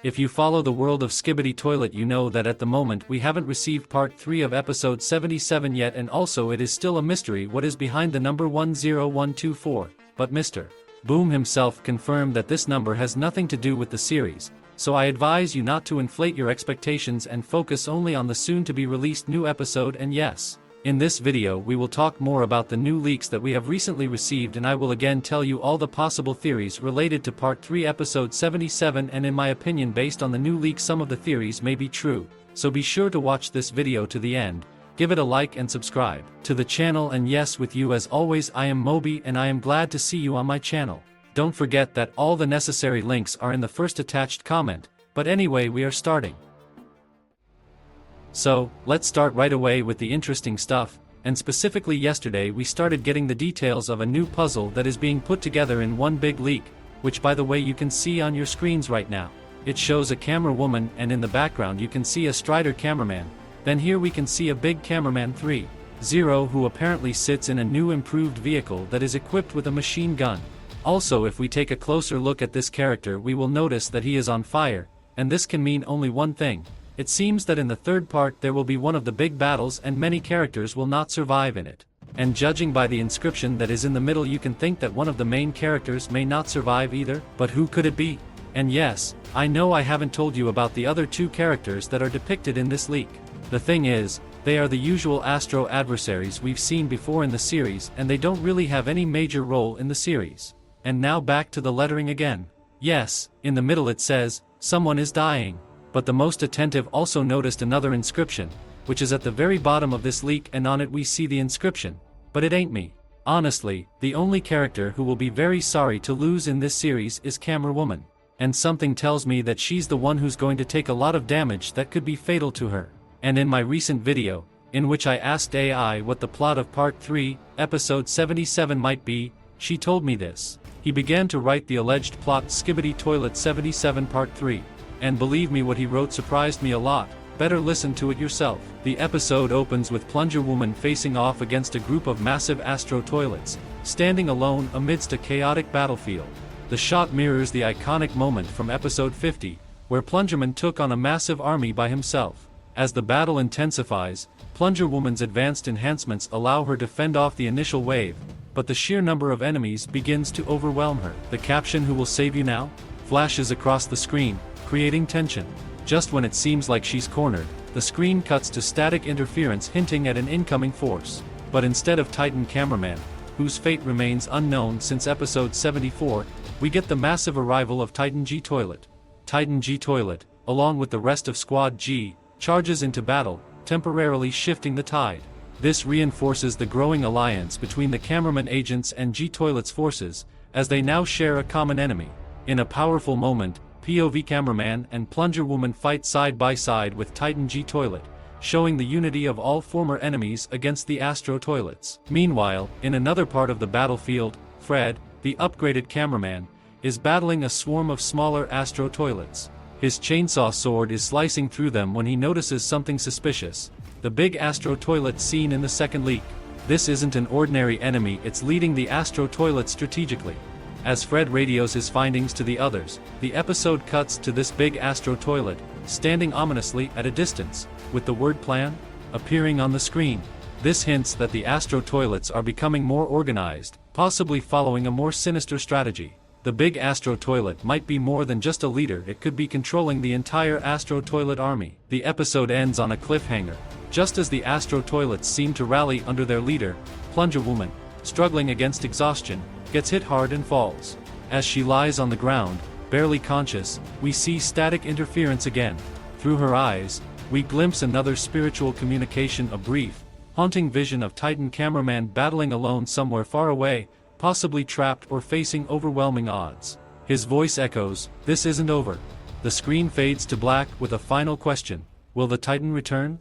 If you follow the world of Skibidi Toilet, you know that at the moment we haven't received part 3 of episode 77 yet, and also it is still a mystery what is behind the number 10124, but Mr. Boom himself confirmed that this number has nothing to do with the series, so I advise you not to inflate your expectations and focus only on the soon-to-be released new episode. And yes, in this video we will talk more about the new leaks that we have recently received, and I will again tell you all the possible theories related to part 3 episode 77, and in my opinion based on the new leaks some of the theories may be true, so be sure to watch this video to the end, give it a like and subscribe to the channel. And yes, with you as always I am Moby, and I am glad to see you on my channel. Don't forget that all the necessary links are in the first attached comment, but anyway we are starting. So, let's start right away with the interesting stuff, and specifically yesterday we started getting the details of a new puzzle that is being put together in one big leak, which by the way you can see on your screens right now. It shows a camera woman, and in the background you can see a Strider cameraman. Then here we can see a big cameraman 3-0 who apparently sits in a new improved vehicle that is equipped with a machine gun. Also, if we take a closer look at this character we will notice that he is on fire, and this can mean only one thing. It seems that in the third part there will be one of the big battles and many characters will not survive in it. And judging by the inscription that is in the middle you can think that one of the main characters may not survive either, but who could it be? And yes, I know I haven't told you about the other two characters that are depicted in this leak. The thing is, they are the usual Astro adversaries we've seen before in the series, and they don't really have any major role in the series. And now back to the lettering again. Yes, in the middle it says, "Someone is dying." But the most attentive also noticed another inscription, which is at the very bottom of this leak, and on it we see the inscription, "But it ain't me." Honestly, the only character who will be very sorry to lose in this series is Camera Woman. And something tells me that she's the one who's going to take a lot of damage that could be fatal to her. And in my recent video, in which I asked AI what the plot of part 3, episode 77 might be, she told me this. He began to write the alleged plot Skibidi Toilet 77 part 3. And believe me, what he wrote surprised me a lot. Better listen to it yourself. The episode opens with Plunger Woman facing off against a group of massive Astro toilets, standing alone amidst a chaotic battlefield. The shot mirrors the iconic moment from episode 50, where Plungerman took on a massive army by himself. As the battle intensifies, Plunger Woman's advanced enhancements allow her to fend off the initial wave, but the sheer number of enemies begins to overwhelm her. The caption "Who will save you now?" flashes across the screen, creating tension. Just when it seems like she's cornered, the screen cuts to static interference hinting at an incoming force. But instead of Titan Cameraman, whose fate remains unknown since episode 74, we get the massive arrival of Titan G Toilet. Titan G Toilet, along with the rest of Squad G, charges into battle, temporarily shifting the tide. This reinforces the growing alliance between the Cameraman agents and G Toilet's forces, as they now share a common enemy. In a powerful moment, POV Cameraman and Plunger Woman fight side by side with Titan G Toilet, showing the unity of all former enemies against the Astro Toilets. Meanwhile, in another part of the battlefield, Fred, the upgraded cameraman, is battling a swarm of smaller Astro Toilets. His chainsaw sword is slicing through them when he notices something suspicious: the big Astro Toilet seen in the second leak. This isn't an ordinary enemy, it's leading the Astro Toilet strategically. As Fred radios his findings to the others, the episode cuts to this big Astro Toilet, standing ominously at a distance, with the word "plan" appearing on the screen. This hints that the Astro Toilets are becoming more organized, possibly following a more sinister strategy. The big Astro Toilet might be more than just a leader, it could be controlling the entire Astro Toilet army. The episode ends on a cliffhanger. Just as the Astro Toilets seem to rally under their leader, Plunger Woman, struggling against exhaustion, gets hit hard and falls. As she lies on the ground, barely conscious, we see static interference again. Through her eyes, we glimpse another spiritual communication, a brief, haunting vision of Titan Cameraman battling alone somewhere far away, possibly trapped or facing overwhelming odds. His voice echoes, "This isn't over." The screen fades to black with a final question: will the Titan return?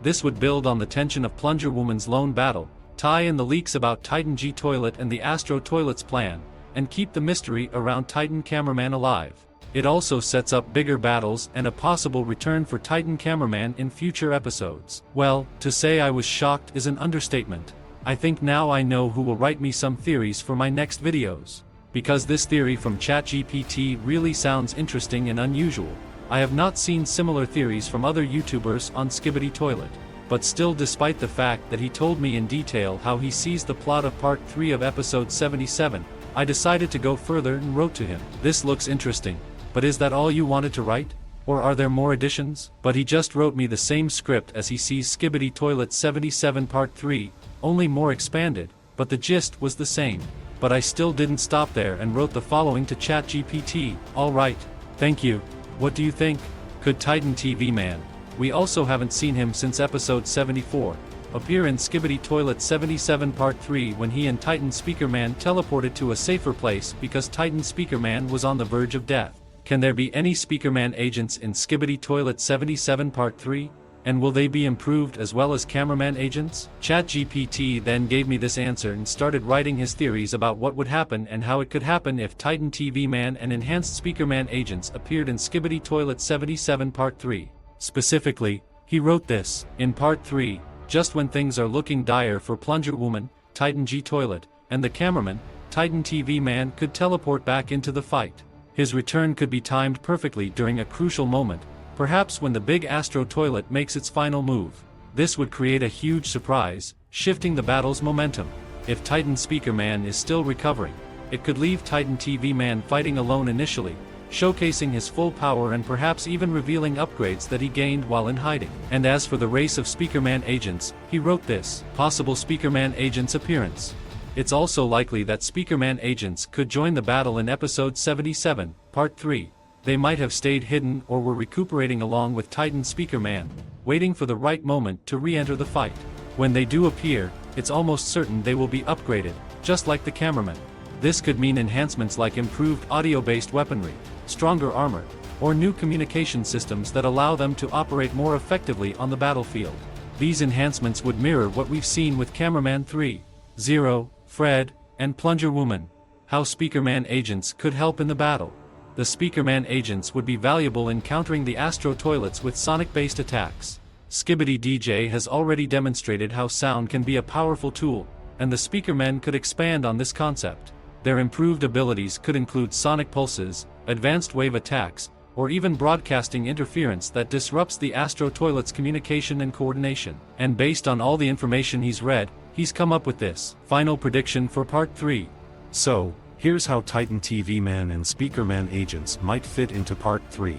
This would build on the tension of Plunger Woman's lone battle, tie in the leaks about Titan G Toilet and the Astro Toilet's plan, and keep the mystery around Titan Cameraman alive. It also sets up bigger battles and a possible return for Titan Cameraman in future episodes. Well, to say I was shocked is an understatement. I think now I know who will write me some theories for my next videos. Because this theory from ChatGPT really sounds interesting and unusual. I have not seen similar theories from other YouTubers on Skibidi Toilet. But still, despite the fact that he told me in detail how he sees the plot of part 3 of episode 77, I decided to go further and wrote to him. This looks interesting, but is that all you wanted to write? Or are there more additions? But he just wrote me the same script as he sees Skibidi Toilet 77 part 3, only more expanded, but the gist was the same. But I still didn't stop there and wrote the following to ChatGPT. Alright, thank you. What do you think? Could Titan TV Man, we also haven't seen him since episode 74, appear in Skibidi Toilet 77 part 3 when he and Titan Speaker Man teleported to a safer place because Titan Speaker Man was on the verge of death? Can there be any Speaker Man agents in Skibidi Toilet 77 part 3? And will they be improved as well as cameraman agents? ChatGPT then gave me this answer and started writing his theories about what would happen and how it could happen if Titan TV Man and Enhanced Speaker Man agents appeared in Skibidi Toilet 77 part 3. Specifically, he wrote this: in part 3, just when things are looking dire for Plunger Woman, Titan G Toilet, and the cameraman, Titan TV Man could teleport back into the fight. His return could be timed perfectly during a crucial moment, perhaps when the big Astro Toilet makes its final move. This would create a huge surprise, shifting the battle's momentum. If Titan Speaker Man is still recovering, it could leave Titan TV Man fighting alone initially, showcasing his full power and perhaps even revealing upgrades that he gained while in hiding. And as for the race of Speaker Man agents, he wrote this: possible Speaker Man agents appearance. It's also likely that Speaker Man agents could join the battle in episode 77, part 3. They might have stayed hidden or were recuperating along with Titan Speaker Man, waiting for the right moment to re-enter the fight. When they do appear, it's almost certain they will be upgraded, just like the cameraman. This could mean enhancements like improved audio-based weaponry, stronger armor, or new communication systems that allow them to operate more effectively on the battlefield. These enhancements would mirror what we've seen with Cameraman 3.0, Fred, and Plunger Woman. How Speaker Man agents could help in the battle. The Speaker Man agents would be valuable in countering the Astro Toilets with sonic-based attacks. Skibidi DJ has already demonstrated how sound can be a powerful tool, and the Speaker Men could expand on this concept. Their improved abilities could include sonic pulses, advanced wave attacks, or even broadcasting interference that disrupts the Astro Toilet's communication and coordination. And based on all the information he's read, he's come up with this final prediction for part 3. So, here's how Titan TV Man and Speaker Man agents might fit into part 3.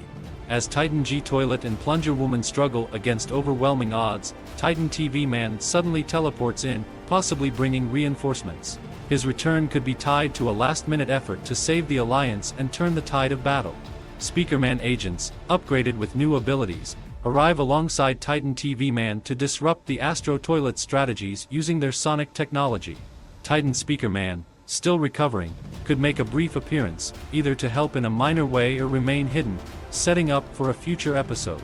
As Titan G Toilet and Plunger Woman struggle against overwhelming odds, Titan TV Man suddenly teleports in, possibly bringing reinforcements. His return could be tied to a last-minute effort to save the Alliance and turn the tide of battle. Speaker Man agents, upgraded with new abilities, arrive alongside Titan TV Man to disrupt the Astro Toilet strategies using their sonic technology. Titan Speaker Man, still recovering, could make a brief appearance, either to help in a minor way or remain hidden, setting up for a future episode.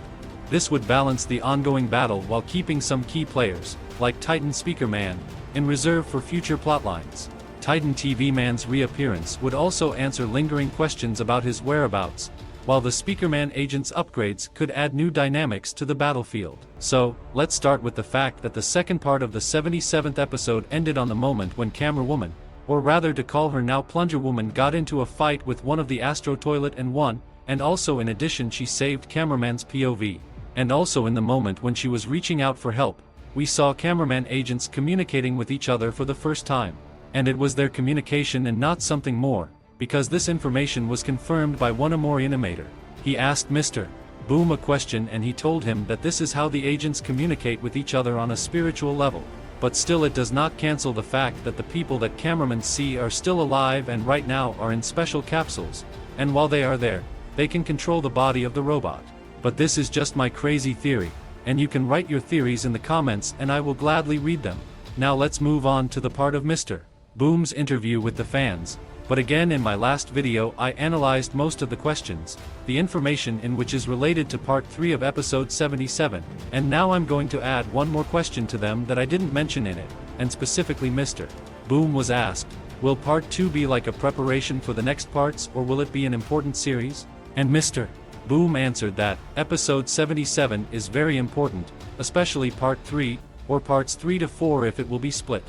This would balance the ongoing battle while keeping some key players, like Titan Speaker Man, in reserve for future plotlines. Titan TV Man's reappearance would also answer lingering questions about his whereabouts, while the Speaker Man agent's upgrades could add new dynamics to the battlefield. So, let's start with the fact that the second part of the 77th episode ended on the moment when Camera Woman, or rather to call her now Plunger Woman, got into a fight with one of the Astro Toilet and won, and also in addition she saved Cameraman's POV. And also in the moment when she was reaching out for help, we saw Cameraman agents communicating with each other for the first time. And it was their communication and not something more, because this information was confirmed by one Amor animator. He asked Mr. Boom a question and he told him that this is how the agents communicate with each other on a spiritual level. But still it does not cancel the fact that the people that cameramen see are still alive and right now are in special capsules, and while they are there, they can control the body of the robot. But this is just my crazy theory, and you can write your theories in the comments and I will gladly read them. Now let's move on to the part of Mr. Boom's interview with the fans. But again, in my last video I analyzed most of the questions, the information in which is related to part 3 of episode 77, and now I'm going to add one more question to them that I didn't mention in it, and specifically Mr. Boom was asked, will part 2 be like a preparation for the next parts or will it be an important series? And Mr. Boom answered that, episode 77 is very important, especially part 3, or parts 3 to 4 if it will be split.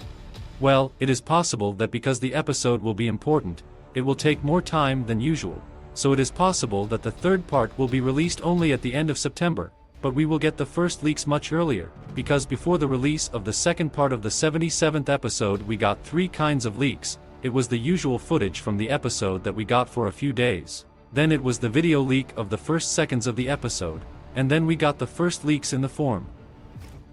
Well, it is possible that because the episode will be important, it will take more time than usual, so it is possible that the third part will be released only at the end of September, but we will get the first leaks much earlier, because before the release of the second part of the 77th episode we got 3 kinds of leaks. It was the usual footage from the episode that we got for a few days. Then it was the video leak of the first seconds of the episode, and then we got the first leaks in the form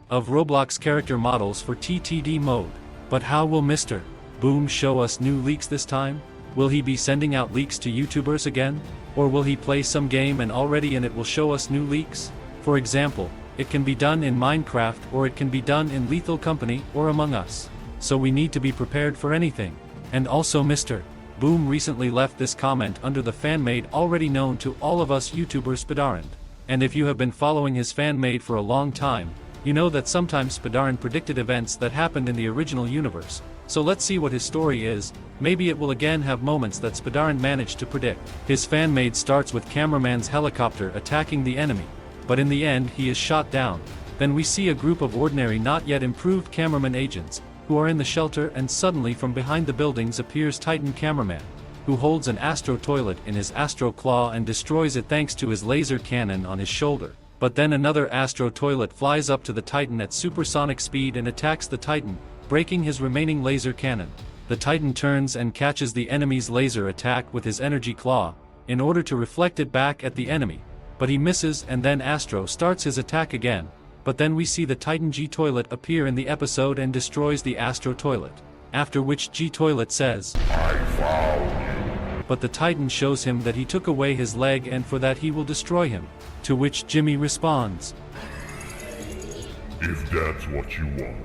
of Roblox character models for TTD mode. But how will Mr. Boom show us new leaks this time? Will he be sending out leaks to YouTubers again? Or will he play some game and already in it will show us new leaks? For example, it can be done in Minecraft or it can be done in Lethal Company or Among Us. So we need to be prepared for anything. And also Mr. Boom recently left this comment under the fanmade already known to all of us YouTubers Spidarand. And if you have been following his fanmade for a long time, you know that sometimes Spidarand predicted events that happened in the original universe. So let's see what his story is. Maybe it will again have moments that Spidarand managed to predict. His fanmade starts with cameraman's helicopter attacking the enemy, but in the end he is shot down. Then we see a group of ordinary not yet improved cameraman agents, who are in the shelter, and suddenly from behind the buildings appears Titan Cameraman, who holds an Astro Toilet in his Astro Claw and destroys it thanks to his laser cannon on his shoulder. But then another Astro Toilet flies up to the Titan at supersonic speed and attacks the Titan, breaking his remaining laser cannon. The Titan turns and catches the enemy's laser attack with his energy claw, in order to reflect it back at the enemy, but he misses, and then Astro starts his attack again. But then we see the Titan G-Toilet appear in the episode and destroys the Astro Toilet. After which G-Toilet says, "I found you." But the Titan shows him that he took away his leg and for that he will destroy him. To which Jimmy responds, "If that's what you want."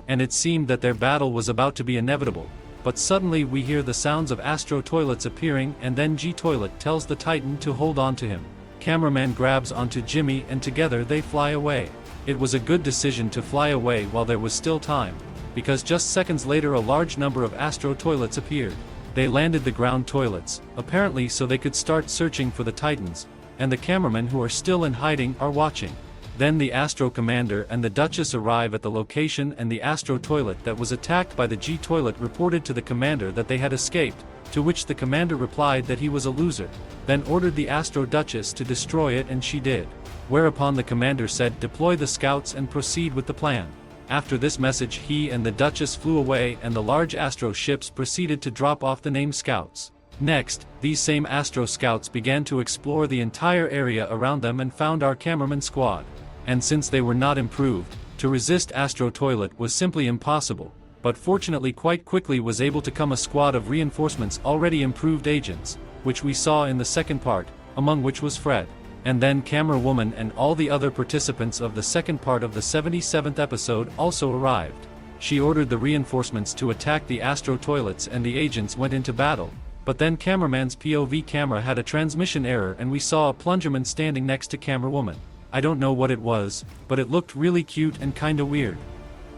And it seemed that their battle was about to be inevitable. But suddenly we hear the sounds of Astro Toilets appearing, and then G-Toilet tells the Titan to hold on to him. Cameraman grabs onto Jimmy and together they fly away. It was a good decision to fly away while there was still time, because just seconds later a large number of Astro Toilets appeared. They landed the ground toilets, apparently so they could start searching for the Titans, and the cameramen who are still in hiding are watching. Then the Astro Commander and the Duchess arrive at the location, and the Astro Toilet that was attacked by the G-Toilet reported to the Commander that they had escaped, to which the Commander replied that he was a loser, then ordered the Astro Duchess to destroy it, and she did. Whereupon the Commander said deploy the scouts and proceed with the plan. After this message he and the Duchess flew away, and the large Astro ships proceeded to drop off the named scouts. Next, these same Astro scouts began to explore the entire area around them and found our cameraman squad. And since they were not improved, to resist Astro Toilet was simply impossible, but fortunately quite quickly was able to come a squad of reinforcements already improved agents, which we saw in the second part, among which was Fred. And then Camera Woman and all the other participants of the second part of the 77th episode also arrived. She ordered the reinforcements to attack the Astro Toilets and the agents went into battle. But then Cameraman's POV camera had a transmission error and we saw a plungerman standing next to Camera Woman. I don't know what it was, but it looked really cute and kinda weird.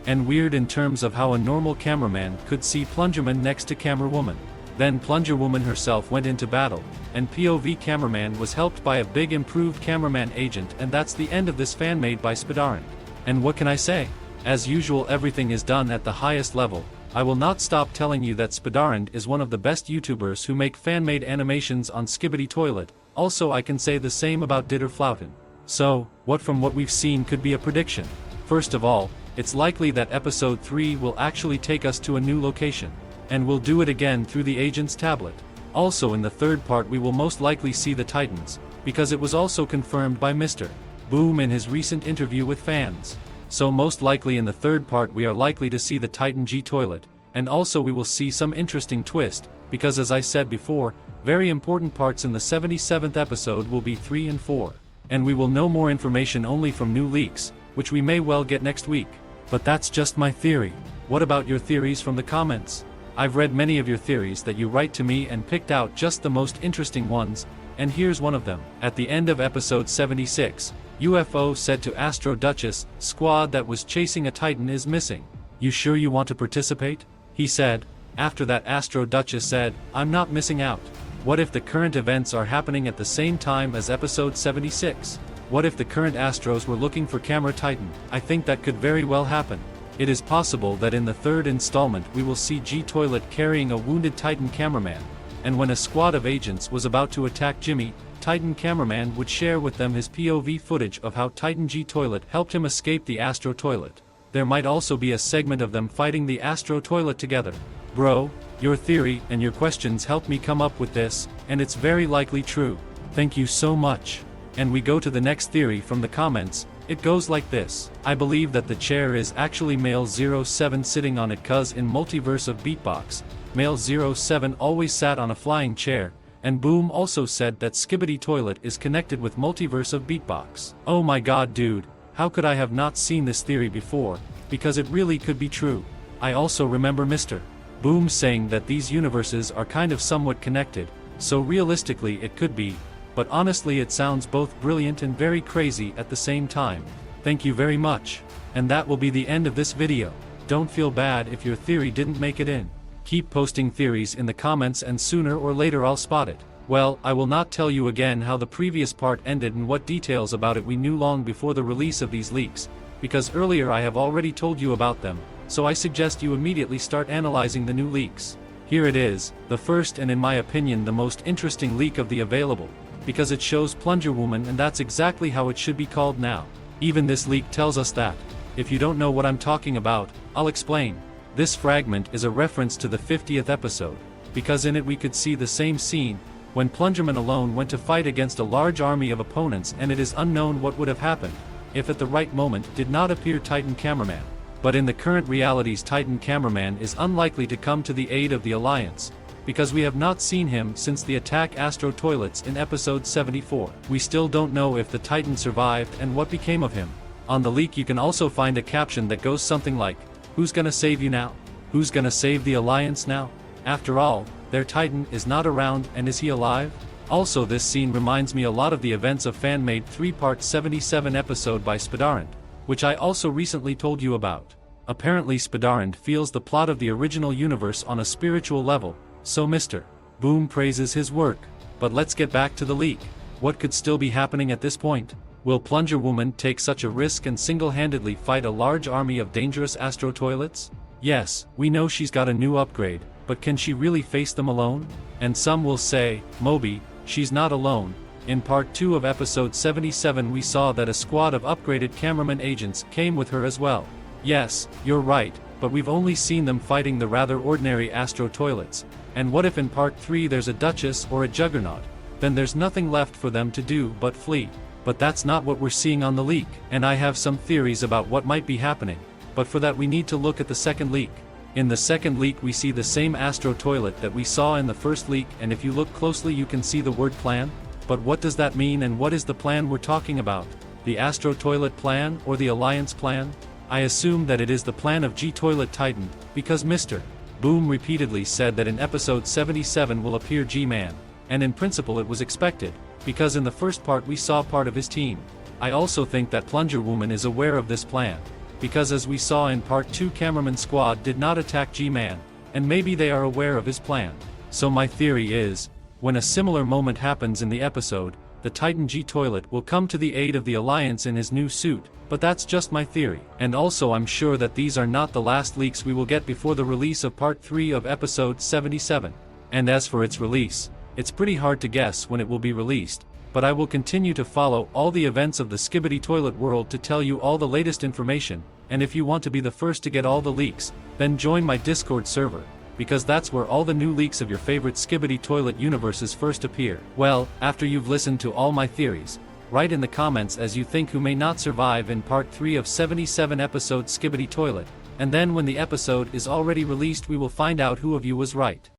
And weird in terms of how a normal cameraman could see plungerman next to Camera Woman. Then Plunger Woman herself went into battle, and POV cameraman was helped by a big improved cameraman agent, and that's the end of this fan made by Spidarand. And what can I say? As usual, everything is done at the highest level. I will not stop telling you that Spidarand is one of the best YouTubers who make fan-made animations on Skibidi Toilet. Also I can say the same about DaFuq. So, what from what we've seen could be a prediction? First of all, it's likely that episode 3 will actually take us to a new location. And we'll do it again through the agent's tablet. Also in the third part we will most likely see the Titans, because it was also confirmed by Mr. Boom in his recent interview with fans. So most likely in the third part we are likely to see the Titan G-Toilet, and also we will see some interesting twist, because as I said before, very important parts in the 77th episode will be 3 and 4. And we will know more information only from new leaks, which we may well get next week. But that's just my theory. What about your theories from the comments? I've read many of your theories that you write to me and picked out just the most interesting ones, and here's one of them. At the end of episode 76, UFO said to Astro Duchess, "Squad that was chasing a Titan is missing. You sure you want to participate?" He said. After that Astro Duchess said, "I'm not missing out." What if the current events are happening at the same time as episode 76? What if the current Astros were looking for Camera Titan? I think that could very well happen. It is possible that in the third installment we will see G-Toilet carrying a wounded Titan cameraman, and when a squad of agents was about to attack Jimmy, Titan cameraman would share with them his POV footage of how Titan G Toilet helped him escape the Astro Toilet. There might also be a segment of them fighting the Astro Toilet together. Bro, your theory and your questions helped me come up with this, and it's very likely true. Thank you so much. And we go to the next theory from the comments. It goes like this. I believe that the chair is actually male 07 sitting on it, cause in Multiverse of Beatbox, male 07 always sat on a flying chair, and Boom also said that Skibidi Toilet is connected with Multiverse of Beatbox. Oh my god dude, how could I have not seen this theory before, because it really could be true. I also remember Mr. Boom saying that these universes are kind of somewhat connected, so realistically it could be, but honestly it sounds both brilliant and very crazy at the same time. Thank you very much. And that will be the end of this video. Don't feel bad if your theory didn't make it in. Keep posting theories in the comments and sooner or later I'll spot it. Well, I will not tell you again how the previous part ended and what details about it we knew long before the release of these leaks, because earlier I have already told you about them, so I suggest you immediately start analyzing the new leaks. Here it is, the first and in my opinion the most interesting leak of the available, because it shows Plunger Woman and that's exactly how it should be called now. Even this leak tells us that. If you don't know what I'm talking about, I'll explain. This fragment is a reference to the 50th episode, because in it we could see the same scene, when Plungerman alone went to fight against a large army of opponents, and it is unknown what would have happened, if at the right moment did not appear Titan Cameraman. But in the current realities Titan Cameraman is unlikely to come to the aid of the Alliance, because we have not seen him since the attack Astro Toilets in episode 74. We still don't know if the Titan survived and what became of him. On the leak you can also find a caption that goes something like, "Who's gonna save you now? Who's gonna save the Alliance now? After all, their Titan is not around, and is he alive?" Also this scene reminds me a lot of the events of fan-made 3-part 77 episode by Spidarant, which I also recently told you about. Apparently Spidarant feels the plot of the original universe on a spiritual level, so Mr. Boom praises his work. But let's get back to the leak. What could still be happening at this point? Will Plunger Woman take such a risk and single-handedly fight a large army of dangerous Astro Toilets? Yes, we know she's got a new upgrade, but can she really face them alone? And some will say, Moby, she's not alone. In part 2 of episode 77 we saw that a squad of upgraded cameraman agents came with her as well. Yes, you're right, but we've only seen them fighting the rather ordinary Astro Toilets. And what if in part 3 there's a Duchess or a Juggernaut? Then there's nothing left for them to do but flee. But that's not what we're seeing on the leak, and I have some theories about what might be happening. But for that we need to look at the second leak. In the second leak we see the same Astro Toilet that we saw in the first leak, and if you look closely you can see the word plan. But what does that mean, and what is the plan we're talking about? The Astro Toilet plan or the Alliance plan? I assume that it is the plan of G Toilet Titan, because Mr. Boom repeatedly said that in episode 77 will appear G-Man, and in principle it was expected, because in the first part we saw part of his team. I also think that Plunger Woman is aware of this plan, because as we saw in part 2 Cameraman Squad did not attack G-Man, and maybe they are aware of his plan. So my theory is, when a similar moment happens in the episode, the Titan G Toilet will come to the aid of the Alliance in his new suit, but that's just my theory. And also I'm sure that these are not the last leaks we will get before the release of part 3 of episode 77. And as for its release, it's pretty hard to guess when it will be released, but I will continue to follow all the events of the Skibidi Toilet world to tell you all the latest information, and if you want to be the first to get all the leaks, then join my Discord server, because that's where all the new leaks of your favorite Skibidi Toilet universes first appear. Well, after you've listened to all my theories, write in the comments as you think who may not survive in part 3 of 77 episode Skibidi Toilet, and then when the episode is already released we will find out who of you was right.